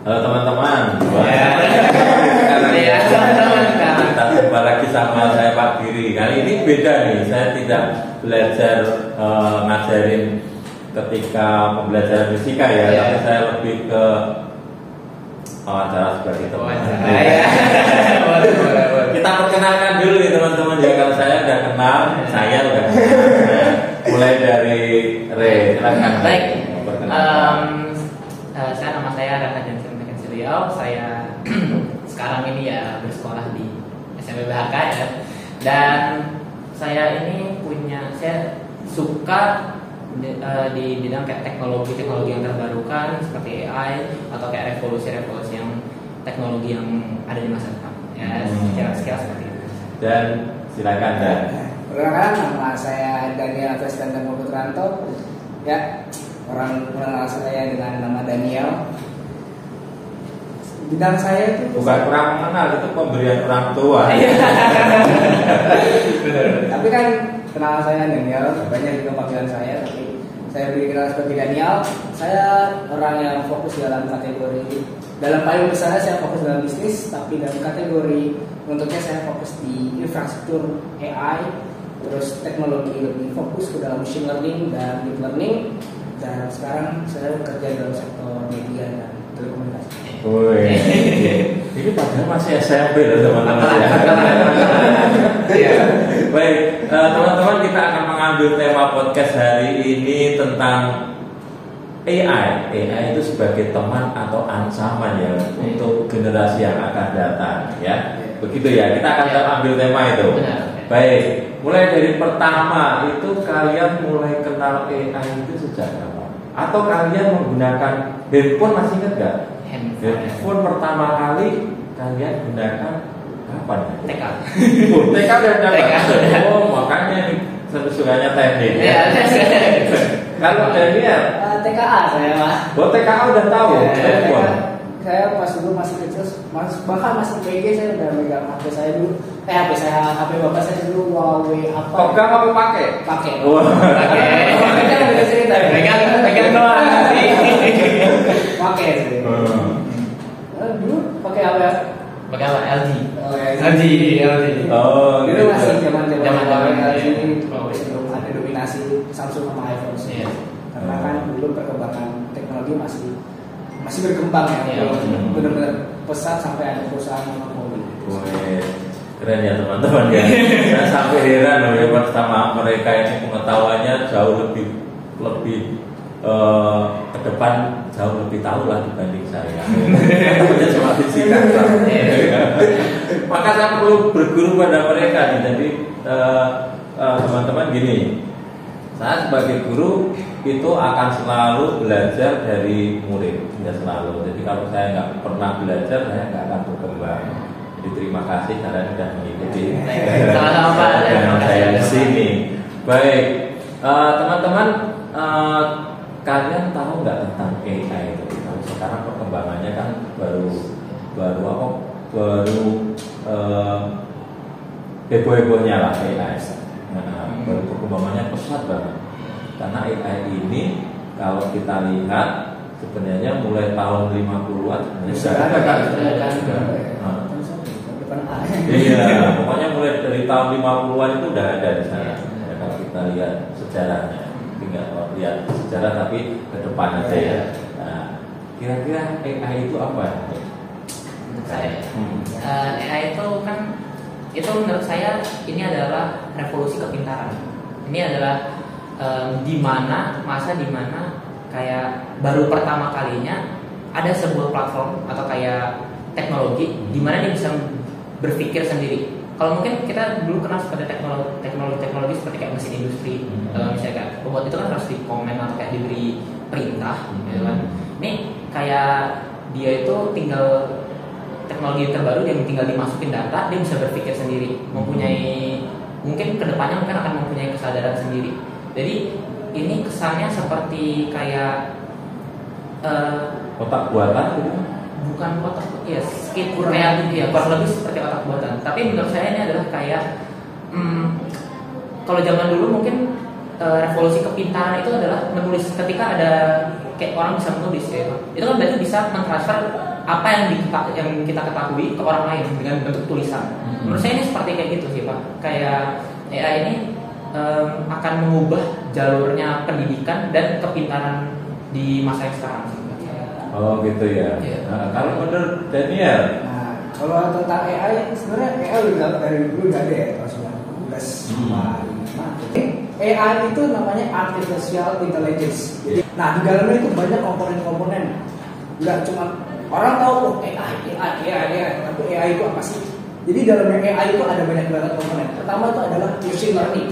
Halo teman-teman. Ya, teman-teman. Kita jumpa lagi sama saya Pak Giri. Kali ini beda nih. Saya tidak belajar ngajarin ketika pembelajaran fisika ya, tapi saya lebih ke wawancara sebagai teman. Kita perkenalkan dulu nih teman-teman ya. Kalau saya udah kenal, saya udah kenal. Mulai dari Re, silakan. Baik. Nama saya Raka Jansen Mekensiliau. Saya sekarang ini ya bersekolah di SMP BHK ya. Dan saya ini saya suka di bidang kayak teknologi yang terbarukan seperti AI atau kayak revolusi yang teknologi yang ada di masa depan. Ya, sekilas seperti itu. Dan silakan Dan. Perkenalkan, nama saya Daniel Festanto Putranto. Ya, orang mengenal saya dengan nama Daniel. Bidang saya itu bukan kurang mengenal, itu pemberian orang tua. Tapi kan kenal saya Daniel, banyak juga panggilan saya, tapi saya dikenal sebagai Daniel. Saya orang yang fokus dalam kategori, dalam payung besar saya fokus dalam bisnis, tapi dalam kategori untuknya saya fokus di infrastruktur AI, terus teknologi lebih fokus ke dalam machine learning dan deep learning. Dan sekarang saya bekerja dalam sektor media dan telekomunikasi. Woi, ini padahal masih SMP loh teman-teman ya. Baik, teman-teman, kita akan mengambil tema podcast hari ini tentang AI. AI itu sebagai teman atau ancaman ya untuk generasi yang akan datang ya. Begitu ya, kita akan ambil tema itu. Baik, mulai dari pertama itu kalian mulai kenal AI itu sejak kapan? Atau kalian menggunakan handphone, masih ingat nggak? Handphone pertama kali kalian gunakan kapan? TK. TK dan oh, makanya sukanya teknik. Kalau Daniel, TKA saya Mas. buat TKA udah tahu handphone. Saya pas dulu masih kecil, bahkan masih PG saya udah megang HP saya dulu. HP bapak saya dulu Huawei apa? Pegang apa pakai? Pakai. Pakai. Kan udah cerita. Pegang doang. Pakai sih. Dulu pakai apa? Pakai apa? LG. LG. Oh, Dulu masih zaman LG ini belum ada dominasi Samsung sama iPhone sih. Karena kan dulu perkembangan teknologi masih berkembang ya, benar-benar pesat sampai ada perusahaan monopoli. Keren ya teman-teman ya. Saya sampai heran loh ya pertama mereka ini pengetahuannya jauh lebih ke depan, jauh lebih tahu lah dibanding saya. Namanya cuma fisika. Maka saya perlu berguru pada mereka nih. Jadi teman-teman gini, saya sebagai guru itu akan selalu belajar dari murid, tidak selalu. Jadi kalau saya nggak pernah belajar, saya nggak akan berkembang. Jadi terima kasih karena sudah mengikuti dengan saya di sini. Baik, teman-teman, kalian tahu nggak tentang AI itu? Kalau sekarang perkembangannya kan baru heboh-hebohnya lah AI. Baru perkembangannya pesat banget. Karena AI ini kalau kita lihat sebenarnya mulai tahun 50-an sudah ada kan? Iya, pokoknya mulai dari tahun 50-an itu udah ada di sana. Ya, kalau kita lihat sejarahnya, tinggal lihat sejarah tapi ke depan aja ya. Nah, kira-kira AI itu apa? Menurut saya, AI itu kan, itu menurut saya ini adalah revolusi kepintaran. Ini adalah masa dimana kayak baru pertama kalinya ada sebuah platform atau kayak teknologi di mana dia bisa berpikir sendiri. Kalau mungkin kita dulu kenal seperti teknologi seperti kayak mesin industri, misalnya robot itu kan harus dikomen atau kayak diberi perintah, gitu kan. Ini kayak dia itu tinggal teknologi terbaru yang tinggal dimasukin data, dia bisa berpikir sendiri, mempunyai mungkin kedepannya mungkin akan mempunyai kesadaran sendiri. Jadi ini kesannya seperti kayak otak buatan gitu. Bukan otak, ya kayak ya kurang lebih seperti otak buatan. Tapi menurut saya ini adalah kayak kalau zaman dulu mungkin revolusi kepintaran itu adalah menulis ketika ada kayak orang bisa menulis ya itu kan berarti bisa mentransfer apa yang kita ketahui ke orang lain dengan bentuk tulisan. Menurut saya ini seperti kayak gitu sih Pak, kayak AI ini akan mengubah jalurnya pendidikan dan kepintaran di masa yang sekarang sih. Oh gitu ya. Nah, kalau menurut Daniel, kalau tentang AI, sebenarnya AI udah dari dulu udah ada ya, tahun 1995. AI itu namanya artificial intelligence. Nah di dalamnya itu banyak komponen-komponen. Nggak cuma orang tahu AI, tapi AI itu apa sih? Jadi dalamnya AI itu ada banyak banget komponen. Pertama itu adalah machine learning.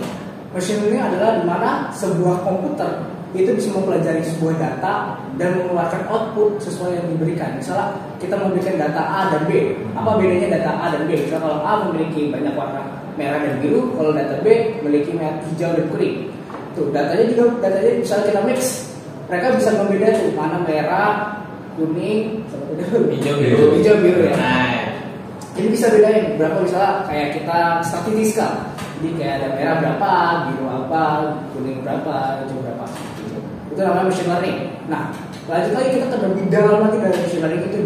Machine learning adalah di mana sebuah komputer itu bisa mempelajari sebuah data dan mengeluarkan output sesuai yang diberikan. Misalnya kita memberikan data A dan B, apa bedanya data A dan B? Misalnya kalau A memiliki banyak warna merah dan biru, kalau data B memiliki merah, hijau dan kuning. Tuh datanya misalnya kita mix, mereka bisa membeda tuh mana merah, kuning, hijau biru ya. Nah, jadi bisa bedain berapa misalnya kayak kita statistikal. Jadi kayak ada merah berapa, biru apa, kuning berapa, hijau berapa. Itu namanya machine learning. Nah, lanjut lagi kita ke lebih dalam lagi dari machine learning itu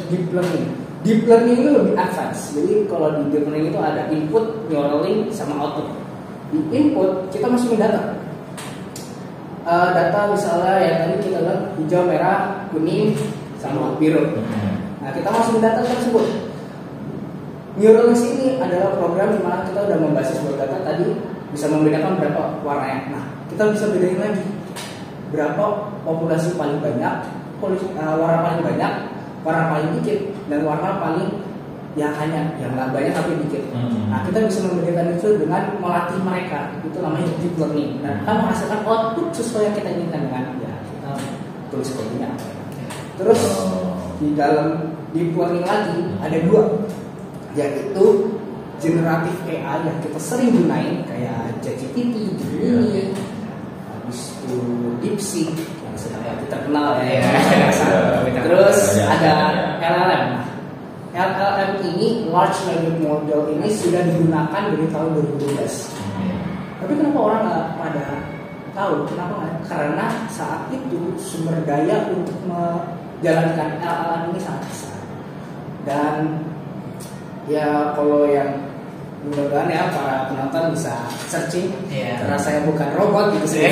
deep learning. Deep learning itu lebih advance. Jadi kalau di deep learning itu ada input, neural link, sama output. Di input kita masukin data. Data misalnya yang tadi kita lihat hijau, merah, kuning, sama biru. Nah, kita masukin data tersebut. Neural link ini adalah program di mana kita udah membasis sebuah data tadi bisa membedakan berapa warnanya. Nah, kita bisa bedain lagi berapa populasi paling banyak, warna paling banyak, warna paling dikit, dan warna paling yang hanya yang nggak banyak tapi dikit. Nah, kita bisa membedakan itu dengan melatih mereka. Itu namanya deep learning. Dan kita menghasilkan output sesuai yang kita inginkan dengan ya kita tulis kodenya. Terus di dalam deep learning lagi ada dua, yaitu generatif AI yang kita sering gunain kayak ChatGPT, Gemini, habis itu DeepSeek yang sedang terkenal ya. Terus ada LLM. LLM ini, large language model ini sudah digunakan dari tahun 2012. Tapi kenapa orang nggak pada tahu? Kenapa nggak? Karena saat itu sumber daya untuk menjalankan LLM ini sangat besar. Dan ya kalau yang mudah-mudahan ya para penonton bisa searching karena saya bukan robot gitu sih.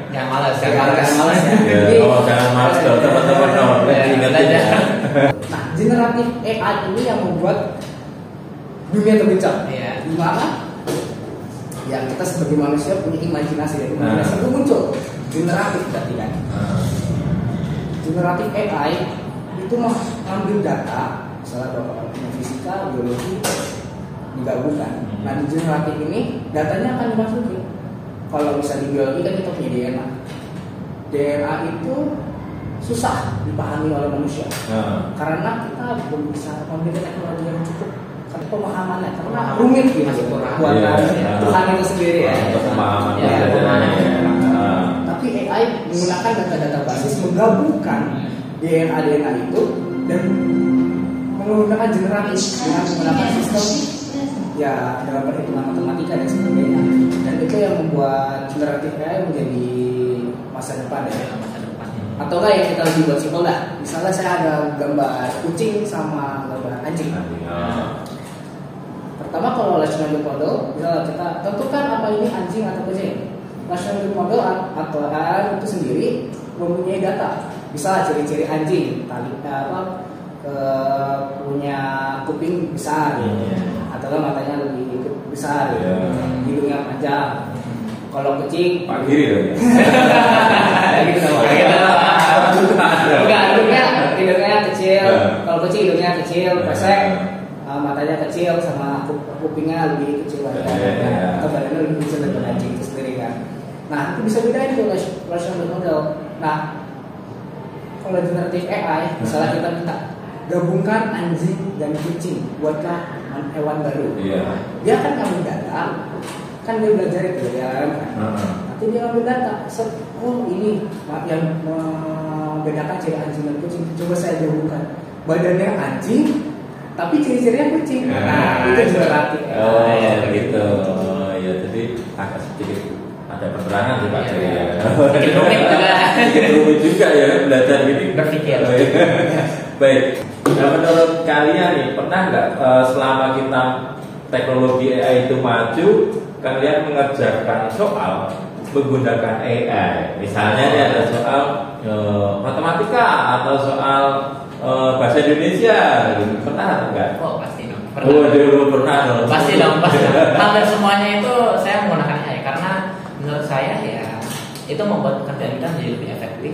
Jangan malas ya. Jangan malas dong teman-teman dong. Ingat aja. Nah, generatif AI ini yang membuat dunia terbincang. Di mana? Ya kita sebagai manusia punya imajinasi ya. Imajinasi itu muncul. Generatif berarti kan. Generatif AI itu mengambil data, misalnya beberapa fisika, biologi digabungkan. Nah di generatif ini datanya akan dimasukin. Kalau bisa di biologi kan kita punya DNA. DNA itu susah dipahami oleh manusia karena kita belum bisa memiliki teknologi yang cukup pemahamannya karena rumit gitu buatan Tuhan itu sendiri ya. Tapi AI menggunakan data-data basis menggabungkan DNA itu dan menggunakan generatif dengan menggunakan sistem ya dalam perhitungan matematika dan sebagainya, dan itu yang membuat generatif AI menjadi masa depan ya. Atau enggak yang kita lebih buat simpel dah, misalnya saya ada gambar kucing sama gambar anjing. Pertama kalau large language model, misalnya kita tentukan apa ini anjing atau kucing. Large language model atau AI itu sendiri mempunyai data, bisa ciri-ciri anjing, punya kuping besar, atau matanya lebih besar, hidungnya panjang. Kalau kucing Pak Giri hidungnya kecil. Kalau kucing hidungnya kecil, pesek, matanya kecil, sama kupingnya lebih kecil atau badannya lebih kecil daripada anjing itu sendiri kan. Nah itu bisa bedain tuh large language model. Nah kalau generatif AI, misalnya kita minta gabungkan anjing dan kucing, buatlah hewan baru. Dia akan ngambil data, kan dia belajar itu ya kan. Nanti dia ngambil data, oh ini yang membedakan ciri anjing dan kucing. Coba saya gabungkan, badannya anjing, tapi ciri-cirinya kucing. Nah itu generatif. Gitu. Ya jadi agak sedikit ada penerangan sih Pak. Iya. Sedikit rumit juga. Sedikit rumit juga ya belajar gini. Berpikir. Baik. Nah, menurut kalian nih pernah nggak selama kita teknologi AI itu maju, kalian mengerjakan soal menggunakan AI? Misalnya ini ada soal matematika atau soal bahasa Indonesia, gitu. Pernah atau enggak? Oh pasti dong. Pernah dong. Pasti dong. Hampir semuanya itu saya menggunakan AI karena menurut saya ya itu membuat pekerjaan kita menjadi lebih efektif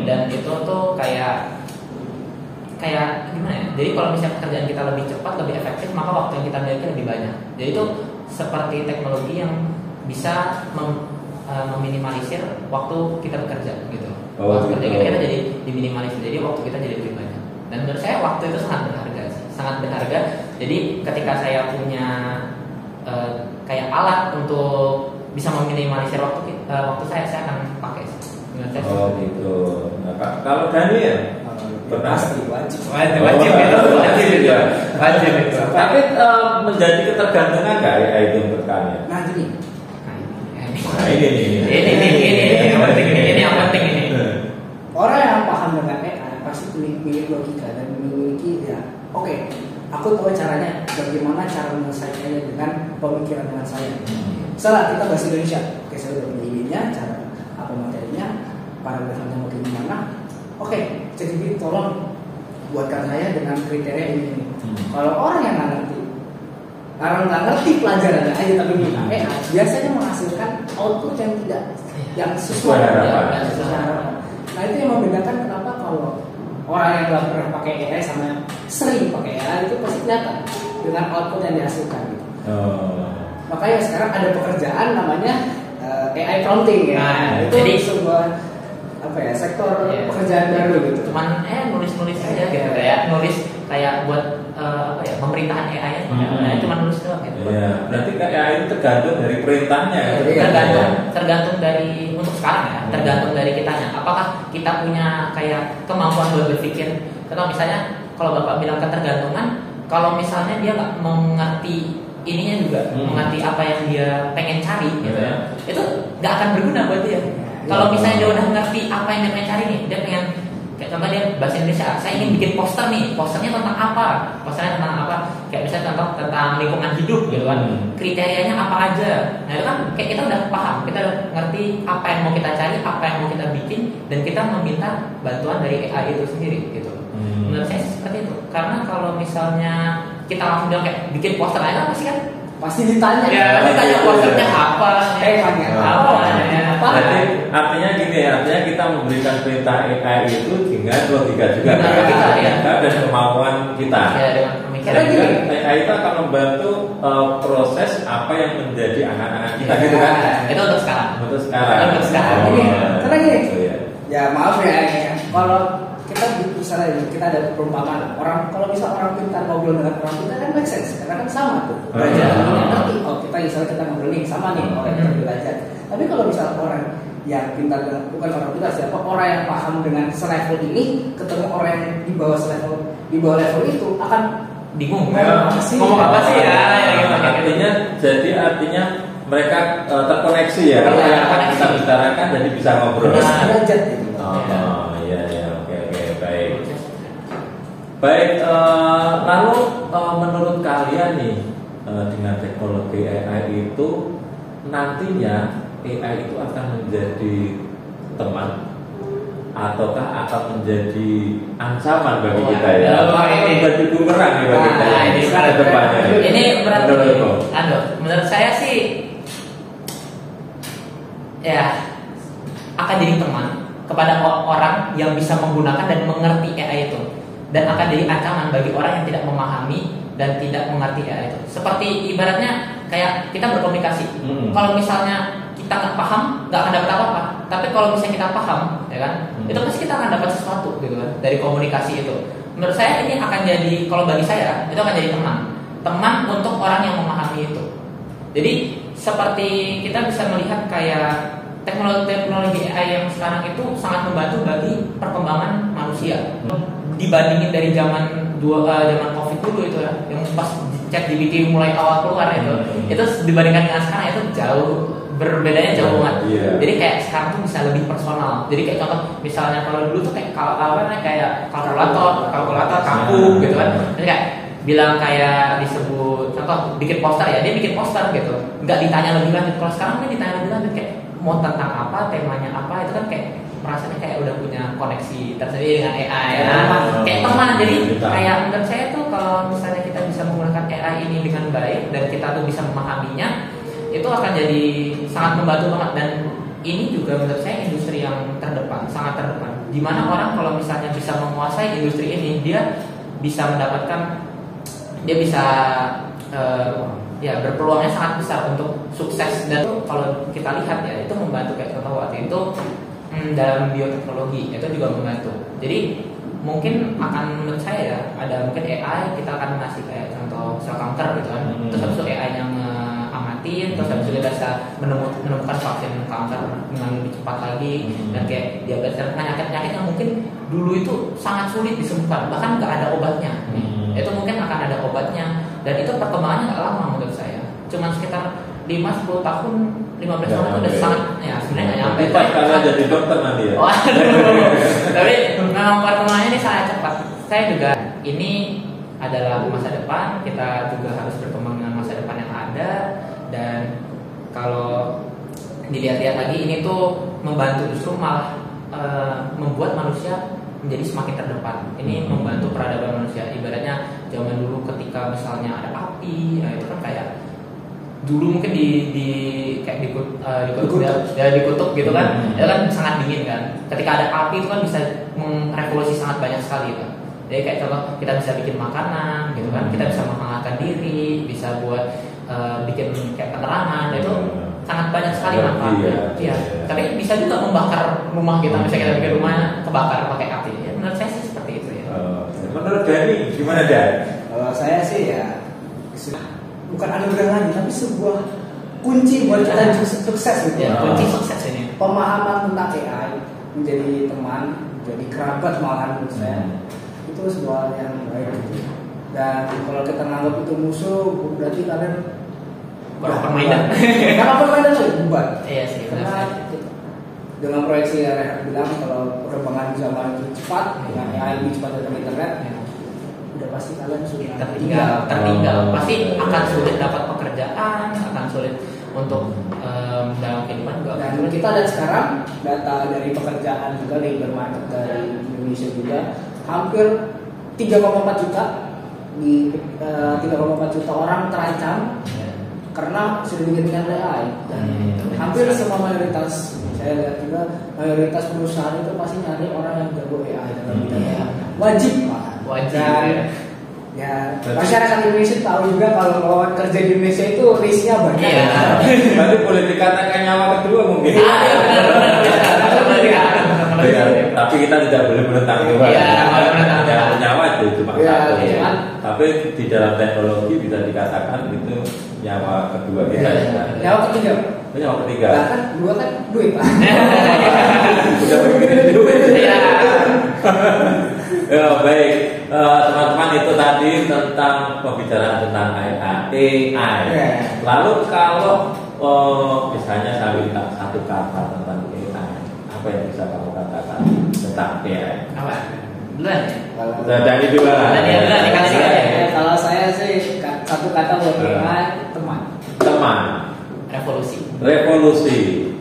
dan itu tuh kayak gimana ya? Jadi kalau misalnya pekerjaan kita lebih cepat, lebih efektif, maka waktu yang kita miliki lebih banyak. Jadi itu seperti teknologi yang bisa meminimalisir waktu kita bekerja gitu. Waktu kerja kita jadi diminimalisir, jadi waktu kita jadi lebih banyak. Dan menurut saya waktu itu sangat berharga sih, sangat berharga. Jadi ketika saya punya kayak alat untuk bisa meminimalisir waktu saya akan pakai sih. Menurut saya gitu. Nah, kalau Daniel Pasti wajib ya. Wajib. Tapi menjadi ketergantungan nggak ya itu menurut kalian? Nah gini. Nah ini Ini yang penting ini. Orang yang paham dengan AI pasti memiliki logika dan memiliki ya. Oke, aku tahu caranya bagaimana cara menyelesaikannya dengan pemikiran dengan saya. Misalnya kita bahasa Indonesia, oke saya udah punya idenya, cara apa materinya, paragrafnya mau gimana. Oke, jadi tolong buatkan saya dengan kriteria ini. Kalau orang yang nggak ngerti pelajarannya aja tapi minta AI, biasanya menghasilkan output yang tidak yang sesuai harapan. Nah itu yang membedakan kenapa kalau orang yang nggak pernah pakai AI sama yang sering pakai AI itu pasti kelihatan dengan output yang dihasilkan. Makanya sekarang ada pekerjaan namanya AI prompting ya. Nah, itu jadi sebuah sektor pekerjaan baru gitu. Cuman nulis aja gitu ya, nulis kayak buat pemerintahan AI cuma nulis doang gitu. Iya, berarti AI itu tergantung dari perintahnya. Tergantung dari untuk sekarang ya, tergantung dari kitanya. Apakah kita punya kayak kemampuan buat berpikir? Atau misalnya kalau Bapak bilang ketergantungan, kalau misalnya dia nggak mengerti ininya juga, mengerti apa yang dia pengen cari gitu ya, itu nggak akan berguna buat dia. Kalau misalnya dia udah ngerti apa yang dia pengen cari nih, dia pengen kayak contoh dia bahasa Indonesia, saya ingin bikin poster nih, posternya tentang apa? Posternya tentang apa? Kayak misalnya contoh tentang lingkungan hidup gitu kan, kriterianya apa aja. Nah itu kan kayak kita udah paham, kita udah ngerti apa yang mau kita cari, apa yang mau kita bikin, dan kita meminta bantuan dari AI itu sendiri gitu. Menurut saya seperti itu, karena kalau misalnya kita langsung bilang kayak bikin poster aja pasti ditanya. Ya, ditanya posternya apa? Berarti artinya gini ya, artinya kita memberikan perintah AI itu dengan logika juga. Dan kemauan kita. Ya, dengan pemikiran juga AI itu akan membantu proses apa yang menjadi angan-angan kita gitu kan? Itu untuk sekarang. Karena gini, ya maaf ya, kalau kita misalnya kita ada perumpamaan kalau misal orang pintar ngobrol dengan orang pintar kan make sense karena kan sama tuh belajar nanti kita misalnya kita ngobrol nih sama nih orang yang belajar. Tapi kalau misal orang yang pintar bukan orang pintar siapa orang yang paham dengan selevel ini ketemu orang yang di bawah level itu akan bingung ngomong apa sih ya artinya mereka terkoneksi ya kalau yang kita bicarakan jadi bisa ngobrol derajat gitu. Baik, lalu menurut kalian nih dengan teknologi AI itu nantinya AI itu akan menjadi teman ataukah akan menjadi ancaman bagi kita ya? Menjadi bumerang ya bagi kita. Ini depannya. Ini berarti menurut saya sih ya akan jadi teman kepada orang yang bisa menggunakan dan mengerti AI itu. Dan akan jadi ancaman bagi orang yang tidak memahami dan tidak mengerti AI itu. Seperti ibaratnya kayak kita berkomunikasi. Kalau misalnya kita nggak paham, nggak akan dapat apa-apa. Tapi kalau misalnya kita paham, ya kan, itu pasti kita akan dapat sesuatu gitu kan dari komunikasi itu. Menurut saya ini akan jadi, kalau bagi saya itu akan jadi teman untuk orang yang memahami itu. Jadi seperti kita bisa melihat kayak teknologi AI yang sekarang itu sangat membantu bagi perkembangan manusia. Dibandingin dari zaman COVID dulu itu ya, yang pas ChatGPT mulai awal keluar itu dibandingkan dengan sekarang itu berbedanya jauh banget. Iya. Jadi kayak sekarang tuh bisa lebih personal. Jadi kayak contoh misalnya kalau dulu tuh kayak kayak kalkulator kaku gitu kan. Jadi kayak bilang kayak disebut contoh bikin poster ya, dia bikin poster gitu. Nggak ditanya lebih lanjut. Kalau sekarang kan ditanya lebih lanjut kayak mau tentang apa, temanya apa, itu kan kayak merasanya kayak udah punya koneksi tersendiri dengan AI ya. Kayak teman. Jadi kayak menurut saya tuh kalau misalnya kita bisa menggunakan AI ini dengan baik dan kita tuh bisa memahaminya, itu akan jadi sangat membantu banget. Dan ini juga menurut saya industri yang terdepan, sangat terdepan. Dimana orang kalau misalnya bisa menguasai industri ini, dia bisa mendapatkan, dia bisa ya berpeluangnya sangat besar untuk sukses. Dan kalau kita lihat ya, itu membantu kayak contoh waktu itu dalam bioteknologi itu juga membantu. Jadi mungkin akan menurut saya ya, ada mungkin AI kita akan ngasih kayak contoh sel kanker gitu kan. Terus habis itu AI yang amatin, terus habis itu kita bisa menemukan vaksin kanker dengan lebih cepat lagi. Dan kayak diabetes dan penyakit-penyakit yang mungkin dulu itu sangat sulit disembuhkan, bahkan nggak ada obatnya. Itu mungkin akan ada obatnya, dan itu perkembangannya nggak lama menurut saya, cuma sekitar 5-10 tahun, 15 tahun itu udah sangat ya sebenarnya nggak nyampe. Kita kalian jadi dokter nanti ya. Tapi memang perkembangannya ini sangat cepat. Saya juga ini adalah masa depan, kita juga harus berkembang dengan masa depan yang ada. Dan kalau dilihat-lihat lagi, ini tuh membantu justru malah membuat manusia menjadi semakin terdepan. Ini membantu peradaban manusia. Ibaratnya zaman dulu ketika misalnya ada api, nah itu kan kayak dulu mungkin dikutuk gitu kan, itu kan sangat dingin kan. Ketika ada api itu kan bisa merevolusi sangat banyak sekali kan. Jadi kayak contoh kita bisa bikin makanan gitu kan, kita bisa menghangatkan diri, bisa buat bikin kayak penerangan, itu sangat banyak sekali manfaatnya. Iya. Tapi bisa juga membakar rumah kita, misalnya kita bikin rumahnya kebakar pakai api. Ya, menurut saya sih seperti itu ya. Menurut Dani gimana Dan? Kalau saya sih ya bukan anugerah lagi, tapi sebuah kunci buat kita sukses gitu. Ya, kunci sukses ini. Pemahaman tentang AI, menjadi teman, menjadi kerabat malahan menurut saya itu sebuah yang baik gitu. Dan kalau kita menganggap itu musuh, berarti kalian permainan. Karena permainan itu bubar. Iya sih. Karena dengan proyeksi yang Rehat bilang, kalau perkembangan zaman itu cepat, dengan AI lebih cepat dari internet, udah pasti kalian sudah tertinggal. Pasti akan sulit dapat pekerjaan, akan sulit untuk dalam kehidupan juga. Dan kita lihat sekarang data dari pekerjaan juga, labor market dari Indonesia juga hampir 3,4 juta di 3,4 juta orang terancam karena sudah digantikan oleh AI. Dan hampir semua mayoritas, saya lihat juga mayoritas perusahaan itu pasti nyari orang yang jago AI dalam bidangnya. Wajib. Dan ya masyarakat Indonesia tahu juga kalau lowongan kerja di Indonesia itu risknya banyak. Berarti boleh dikatakan nyawa kedua mungkin. Tapi kita tidak boleh menentang juga. Nyawa itu cuma satu. Tapi di dalam teknologi bisa dikatakan itu nyawa kedua kita. Nyawa ketiga. Nyawa ketiga. Bahkan dua kan duit Pak. Udah begitu duit. Ya baik, teman-teman, itu tadi tentang pembicaraan tentang AI. Lalu kalau misalnya saya minta satu kata tentang AI, apa yang bisa kamu katakan tentang AI? Apa? Duluan ya? Dari dulu lah. Kalau saya sih satu kata buat AI, teman. Teman. Revolusi.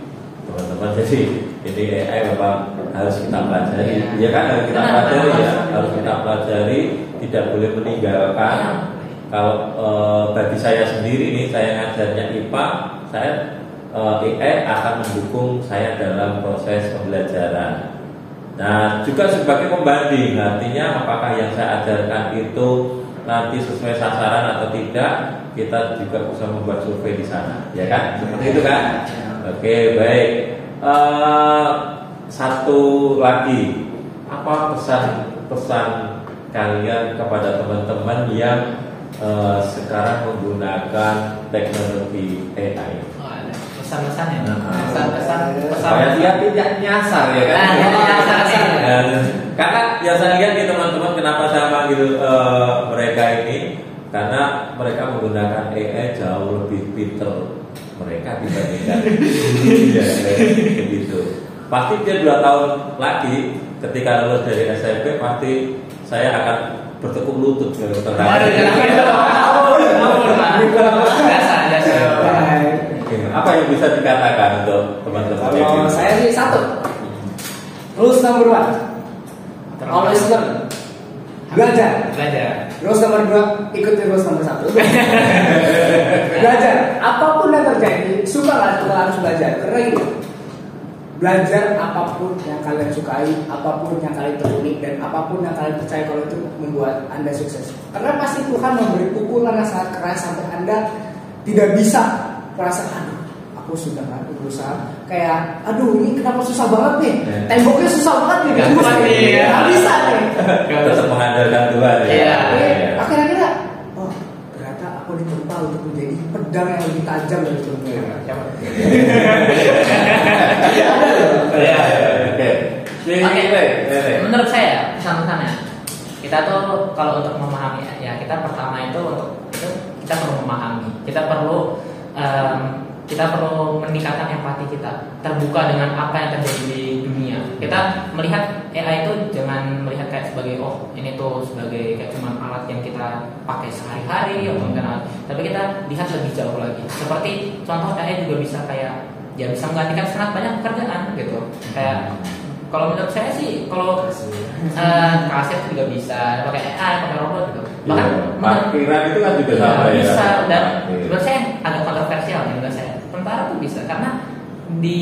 Teman-teman, jadi ini AI memang harus kita pelajari. Ya kan, harus kita pelajari ya. Harus kita pelajari, tidak boleh meninggalkan. Kalau bagi saya sendiri nih, saya ngajarnya IPA, saya AI akan mendukung saya dalam proses pembelajaran. Nah, juga sebagai pembanding, artinya apakah yang saya ajarkan itu nanti sesuai sasaran atau tidak, kita juga bisa membuat survei di sana, ya kan? Seperti itu kan? Oke, baik. Satu lagi, apa pesan kalian kepada teman-teman yang sekarang menggunakan teknologi AI? Pesan-pesan ya. Pesan. Dia tidak nyasar ya kan? Karena yang saya lihat nih teman-teman, kenapa saya panggil mereka ini, karena mereka menggunakan AI jauh lebih pinter mereka dibandingkan ya, begitu. Pasti dia 2 tahun lagi ketika lulus dari SMP pasti saya akan bertekuk lutut tentang apa yang bisa dikatakan untuk teman-teman. Kalau saya sih satu, rules number 1, always learn, belajar. Rules nomor 2, ikuti rules nomor 1. Belajar, apapun yang terjadi, suka nggak suka harus belajar. Karena gini, belajar apapun yang kalian sukai, apapun yang kalian tekuni, dan apapun yang kalian percaya kalau itu membuat Anda sukses. Karena pasti Tuhan memberi pukulan yang sangat keras sampai Anda tidak bisa merasa, aduh, aku sudah nggak berusaha. Kayak, aduh, ini kenapa susah banget nih? Temboknya susah banget nih. Nggak bisa nih. Tetap mengandalkan Tuhan. Iya. Akhirnya, oh, ternyata aku ditempa untuk menjadi pedang yang lebih tajam dari sebelumnya. Oke. Menurut saya pesan-pesannya kita tuh kalau untuk memahami ya kita pertama itu kita perlu memahami, kita perlu meningkatkan empati kita, terbuka dengan apa yang terjadi di dunia. Kita melihat AI itu jangan melihat kayak sebagai ini tuh sebagai kayak cuma alat yang kita pakai sehari-hari atau enggak, tapi kita lihat lebih jauh lagi. Seperti contoh AI juga bisa kayak ya bisa menggantikan sangat banyak pekerjaan gitu. Kayak kalau menurut saya sih kalau kasir juga bisa pakai AI, pakai robot gitu. Bahkan parkiran itu kan juga sama ya. Bisa dan menurut saya agak kontroversial ya menurut saya. Tentara tuh bisa karena di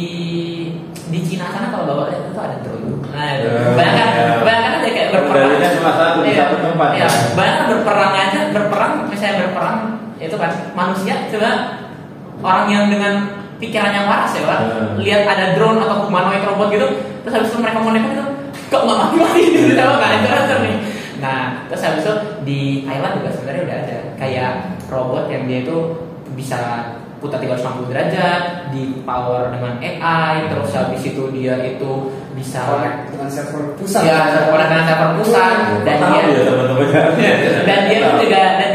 Cina sana kalau bawa itu ada drone. Nah, bayangkan aja kayak berperang. Cuma satu di satu tempat. Iya, bayangkan berperang misalnya berperang itu kan manusia coba orang yang dengan pikiran yang waras ya Pak, lihat ada drone atau humanoid robot gitu, terus habis itu mereka mau nembak itu kok nggak mati gitu, coba kan itu nih. Nah, terus habis itu di Thailand juga sebenarnya udah ada kayak robot yang dia itu bisa putar 360 derajat, di power dengan AI, terus habis itu dia itu bisa dengan server pusat. Ya, dengan server pusat dan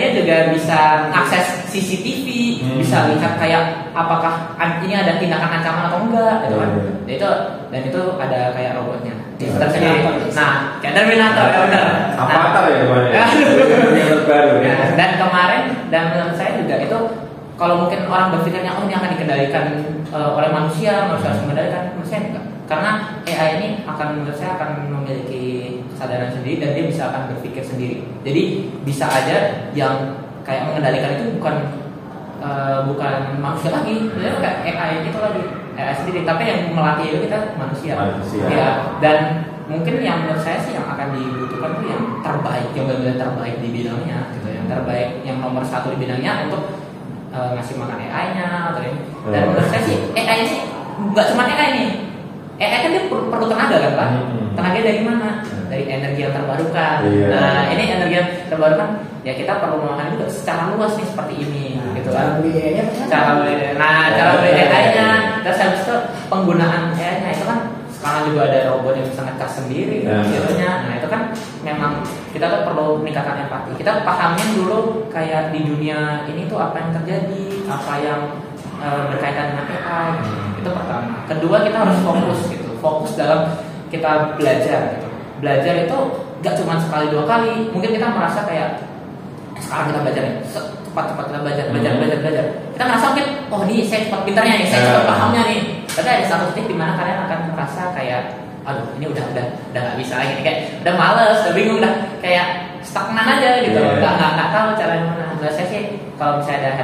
dia juga bisa akses CCTV, bisa lihat kayak apakah ini ada tindakan ancaman atau enggak gitu kan. Itu ada kayak robotnya. Nah, kayak Terminator ya benar. Avatar ya namanya. Yang terbaru ya. Dan kemarin menurut saya juga itu kalau mungkin orang berpikirnya ini akan dikendalikan oleh manusia harus mengendalikan, menurut saya enggak. Karena AI ini menurut saya akan memiliki kesadaran sendiri dan dia bisa akan berpikir sendiri. Jadi bisa aja yang kayak mengendalikan itu bukan manusia lagi, dia kayak AI itu lagi, AI sendiri. Tapi yang melatih itu kita manusia. Ya, dan mungkin yang menurut saya sih yang akan dibutuhkan itu yang terbaik, yang benar-benar terbaik di bidangnya, gitu. Yang terbaik, yang nomor 1 di bidangnya untuk ngasih makan AI-nya atau ini. Dan menurut saya sih AI ini nggak cuma AI nih. AI kan dia perlu tenaga kan Pak? Tenaga dari mana? Dari energi yang terbarukan. Nah ini energi yang terbarukan ya kita perlu memahami juga secara luas nih seperti ini, gitu kan? Cara beli AI-nya, terus habis itu penggunaan AI-nya itu kan sekarang juga ada robot yang bisa ngekas sendiri, gitu-nya. Nah itu kan memang kita tuh perlu meningkatkan empati. Kita pahamin dulu kayak di dunia ini tuh apa yang terjadi, apa yang berkaitan dengan AI. Itu pertama. Kedua kita harus fokus gitu, fokus dalam kita belajar. Gitu. Belajar itu gak cuma sekali 2 kali. Mungkin kita merasa kayak sekarang kita belajar nih, cepat kita belajar. Kita merasa mungkin ini saya cepat pintarnya nih, saya cepat pahamnya nih. Tapi ada satu titik di mana kalian akan merasa kayak aduh ini udah nggak bisa lagi nih, kayak udah males, udah bingung, udah kayak stagnan aja gitu, nggak tahu caranya mana. Nah, saya sih kalau misalnya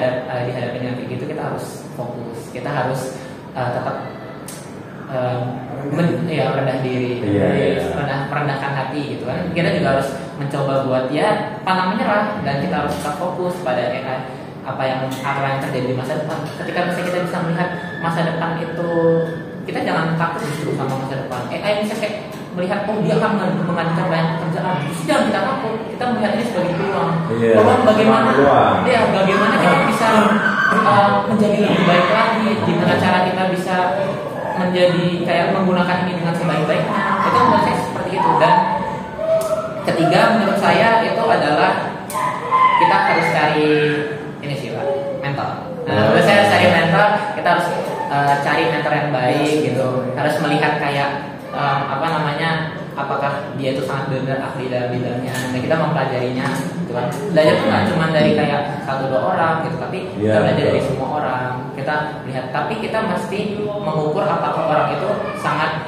dihadapin dengan kayak gitu kita harus fokus, kita harus tetap rendah diri, merendahkan hati gitu kan. Kita juga harus mencoba buat pantang menyerah dan kita harus tetap fokus pada AI. Apa yang terjadi di masa depan. Ketika misalnya kita bisa melihat masa depan itu, kita jangan takut justru sama masa depan. AI bisa kayak melihat dia akan menggantikan banyak pekerjaan. Justru jangan kita takut. Kita melihat ini sebagai peluang. Peluang bagaimana? Bagaimana kita bisa menjadi lebih baik lagi. Gimana cara kita bisa menjadi kayak menggunakan ini dengan sebaik-baiknya. Itu menurut saya seperti itu. Dan ketiga menurut saya itu adalah kita harus cari ini sih Pak, mentor. Nah, menurut saya cari mentor kita harus cari mentor yang baik gitu, harus melihat kayak apakah dia itu sangat benar ahli dalam bidangnya. Nah, kita mempelajarinya gitu kan. Belajar itu nggak cuma dari kayak 1-2 orang gitu, tapi kita belajar dari semua orang. Kita lihat, tapi kita mesti mengukur apakah orang itu sangat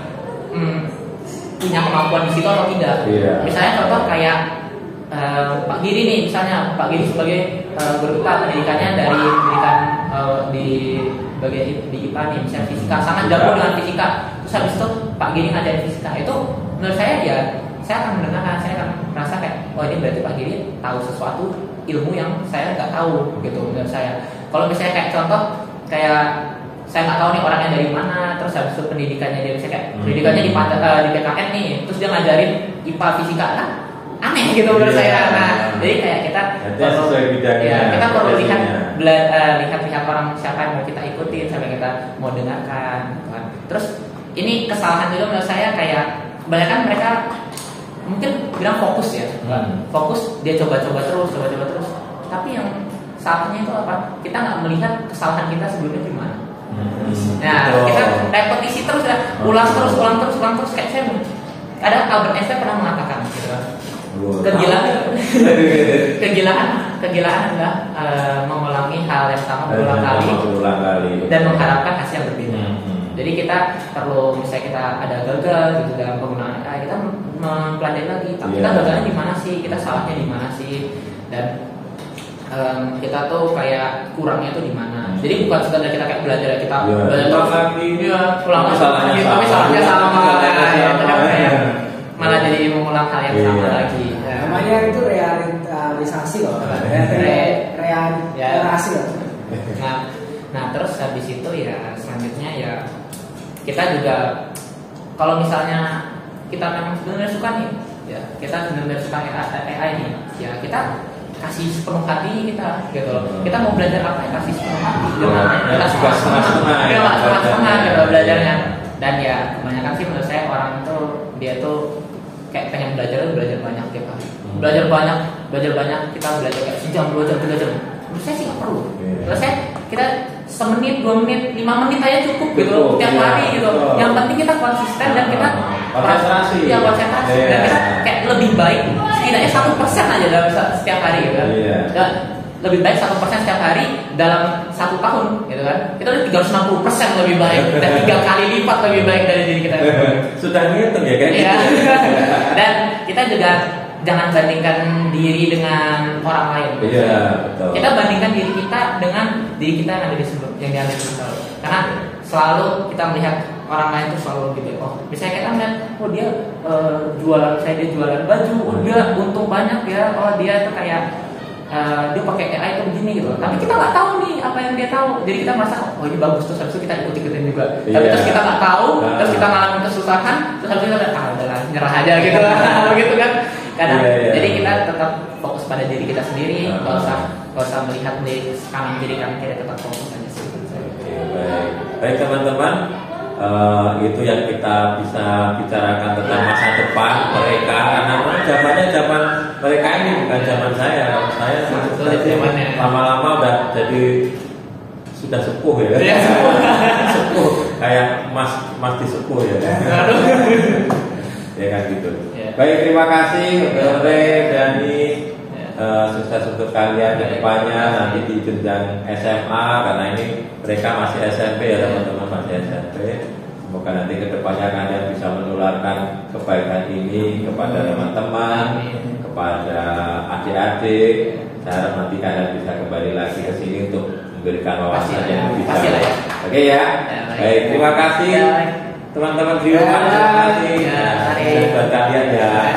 punya kemampuan di situ atau tidak. Misalnya contoh kayak Pak Giri nih, misalnya Pak Giri sebagai guru IPA, pendidikannya dari pendidikan di IPA nih, misalnya fisika, sangat jago dengan fisika. Terus habis itu Pak Giri ngajarin fisika, itu menurut saya saya akan mendengarkan, saya akan merasa kayak, oh ini berarti Pak Giri tahu sesuatu ilmu yang saya nggak tahu gitu menurut saya. Kalau misalnya kayak contoh kayak saya nggak tahu nih orangnya dari mana, terus habis itu pendidikannya dia misalnya kayak pendidikannya di PKN nih, terus dia ngajarin IPA fisika kan aneh gitu menurut saya. Nah, jadi kayak kita perlu lihat orang siapa yang mau kita ikutin, siapa yang kita mau dengarkan gitu kan. Terus ini kesalahan juga menurut saya, kayak kebanyakan mereka mungkin bilang fokus ya, fokus, dia coba-coba terus, tapi yang salahnya itu apa? Kita nggak melihat kesalahan kita sebelumnya gimana. Nah, kita repetisi terus ya, ulang terus kayak saya ada Albert Einstein pernah mengatakan gitu kan, kegilaan adalah mengulangi hal yang sama berulang kali dan mengharapkan hasil yang berbeda. Jadi kita perlu, misalnya kita ada gagal gitu dalam penggunaan AI, kita mempelajari lagi, tapi kita gagalnya di mana sih, kita salahnya di mana sih, dan kita tuh kayak kurangnya tuh di mana. Jadi bukan sekedar kita kayak belajar, kita belajar ulang lagi, tapi salahnya sama, malah jadi mengulang hal yang sama lagi. Namanya itu realisasi loh, realisasi loh. Nah terus habis itu ya selanjutnya ya kita juga, kalau misalnya kita memang benar-benar suka nih, ya kita benar-benar suka AI nih, ya kita kasih sepenuh hati kita gitu loh. Kita mau belajar apa ya kasih sepenuh hati, kita suka setengah gitu belajarnya. Dan ya kebanyakan sih menurut saya orang tuh dia tuh kayak pengen belajar banyak tiap hari, belajar banyak, kita belajar kayak sejam, 2 jam, 3 jam. Menurut saya sih nggak perlu. Menurut saya kita semenit, 2 menit, 5 menit aja cukup gitu tiap hari gitu. Yang penting kita konsisten dan kita konsentrasi. Dan kita kayak lebih baik setidaknya 1% aja dalam setiap hari gitu kan. Dan lebih baik 1% setiap hari dalam 1 tahun gitu kan. Kita udah 360% lebih baik dan 3 kali lipat lebih baik dari diri kita. Sudah ngitung ya kan? Dan kita juga jangan bandingkan diri dengan orang lain. Betul. Kita bandingkan diri kita dengan diri kita yang ada di sebelum, yang ada di sebelum. Karena selalu kita melihat orang lain itu selalu lebih baik. Oh, misalnya kita melihat, oh dia dia jualan baju, oh dia untung banyak ya, oh dia tuh kayak dia pakai AI itu begini gitu. Tapi kita nggak tahu nih apa yang dia tahu. Jadi kita merasa, oh ini bagus, terus habis itu kita ikutin juga. Tapi terus kita nggak tahu, terus kita ngalamin kesusahan, terus habis itu kita udahlah nyerah aja gitu, begitu kan? Kadang, jadi kita tetap fokus pada diri kita sendiri, nggak usah melihat di kanan kiri, kita tetap fokus aja sih. Baik teman-teman, itu yang kita bisa bicarakan tentang masa depan mereka, karena zaman mereka ini bukan zaman saya. Lama-lama udah jadi sudah sepuh ya. Sepuh kayak mas di sepuh ya. Ya kan gitu. Baik, terima kasih Dore, Dani, sukses untuk kalian ke depannya nanti di jenjang SMA, karena ini mereka masih SMP ya teman-teman, masih SMP. Semoga nanti ke depannya kalian bisa menularkan kebaikan ini kepada teman-teman, kepada adik-adik. Saya harap nanti kalian bisa kembali lagi ke sini untuk memberikan wawasan yang lebih jauh. Oke ya. Baik, terima kasih. Teman-teman di rumah, terima kasih buat kalian ya.